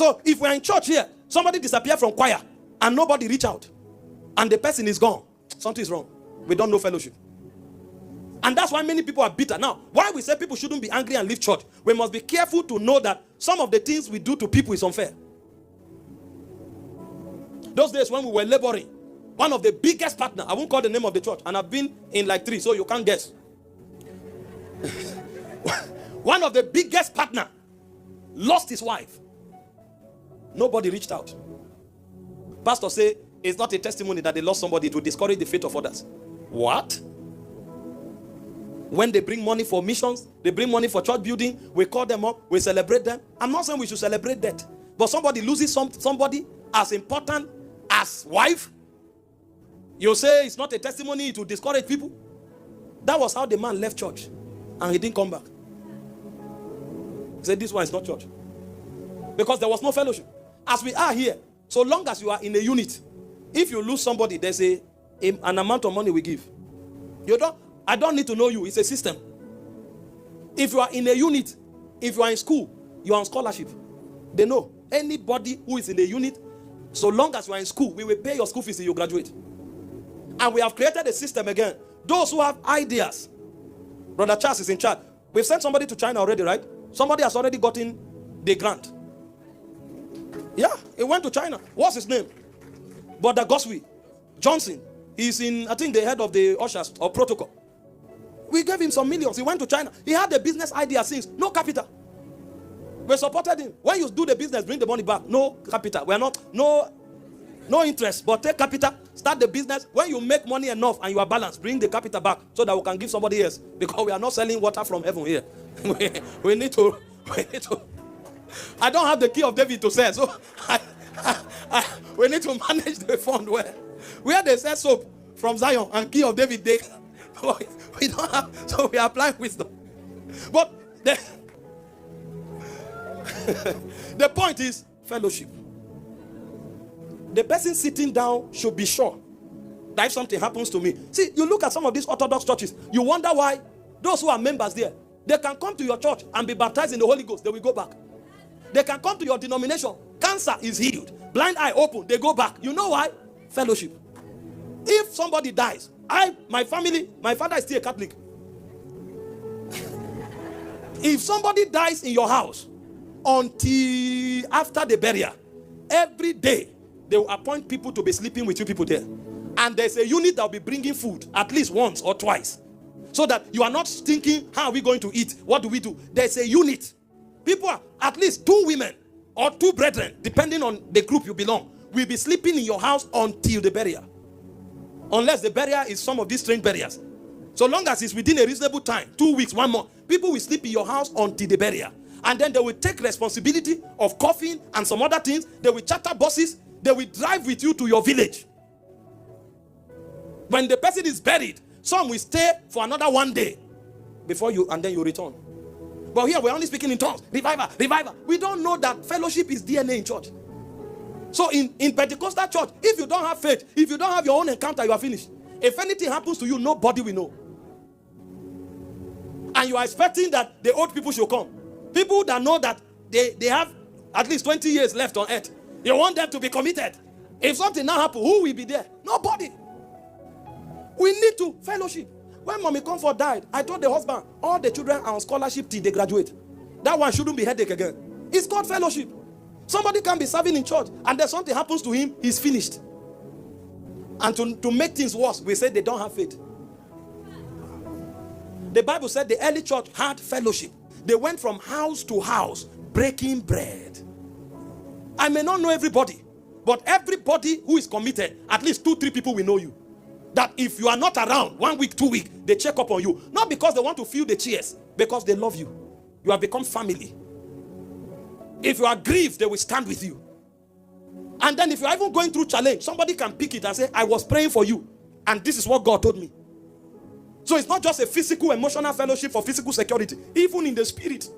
So if we're in church here, somebody disappear from choir and nobody reach out and the person is gone, something is wrong. We don't know fellowship. And that's why many people are bitter. Now, why we say people shouldn't be angry and leave church, we must be careful to know that some of the things we do to people is unfair. Those days when we were laboring, one of the biggest partner, I won't call the name of the church, and I've been in like 3, so you can't guess. One of the biggest partner lost his wife. Nobody reached out. Pastor say it's not a testimony that they lost somebody to discourage the faith of others. What? When they bring money for missions, they bring money for church building, we call them up, we celebrate them. I'm not saying we should celebrate that, but somebody loses somebody as important as wife. You say it's not a testimony to discourage people. That was how the man left church and he didn't come back. He said this one is not church because there was no fellowship. As we are here, so long as you are in a unit, if you lose somebody, there's an amount of money we give. I don't need to know you. It's a system. If you are in a unit, if you are in school, you are on scholarship. They know anybody who is in a unit, so long as you are in school, we will pay your school fees till you graduate. And we have created a system again. Those who have ideas, Brother Charles is in charge. We've sent somebody to China already, right? Somebody has already gotten the grant. Yeah, he went to China. What's his name? Brother Goswe Johnson. He's in, I think, the head of the ushers or protocol. We gave him some millions. He went to China. He had the business idea since. No capital. We supported him. When you do the business, bring the money back. No capital. We are not, no interest, but take capital, start the business. When you make money enough and you are balanced, bring the capital back so that we can give somebody else. Because we are not selling water from heaven here. we need to. I don't have the key of David to sell, so we need to manage the fund well. Where they sell soap from Zion and key of David, we don't have, so we apply wisdom. But the point is fellowship. The person sitting down should be sure that if something happens to me. See, you look at some of these Orthodox churches, you wonder why those who are members there, they can come to your church and be baptized in the Holy Ghost, they will go back. They can come to your denomination, cancer is healed, blind eye open, they go back. You know why? Fellowship. If somebody dies, my family, my father is still a Catholic. If somebody dies in your house, until after the burial, every day they will appoint people to be sleeping with you people there. And there's a unit that will be bringing food at least once or twice. So that you are not thinking, how are we going to eat? What do we do? There's a unit. People are, at least 2 women or 2 brethren, depending on the group you belong, will be sleeping in your house until the burial. Unless the burial is some of these strange burials. So long as it's within a reasonable time, 2 weeks, 1 month, people will sleep in your house until the burial. And then they will take responsibility of coffin and some other things. They will charter buses. They will drive with you to your village. When the person is buried, some will stay for another 1 day before you, and then you return. But here we're only speaking in tongues. Revival. We don't know that fellowship is DNA in church. So in Pentecostal church, if you don't have faith, if you don't have your own encounter, you are finished. If anything happens to you, nobody will know. And you are expecting that the old people should come. People that know that they have at least 20 years left on earth. You want them to be committed. If something now happens, who will be there? Nobody. We need to fellowship. When Mommy Comfort died, I told the husband, all the children are on scholarship till they graduate. That one shouldn't be headache again. It's called fellowship. Somebody can be serving in church and then something happens to him, he's finished. And to make things worse, we say they don't have faith. The Bible said the early church had fellowship. They went from house to house, breaking bread. I may not know everybody, but everybody who is committed, at least 2-3 people will know you. That if you are not around 1 week, 2 weeks, they check up on you. Not because they want to fill the chairs, because they love you. You have become family. If you are grieved, they will stand with you. And then if you are even going through challenge, somebody can pick it and say, I was praying for you, and this is what God told me. So it's not just a physical, emotional fellowship for physical security. Even in the spirit,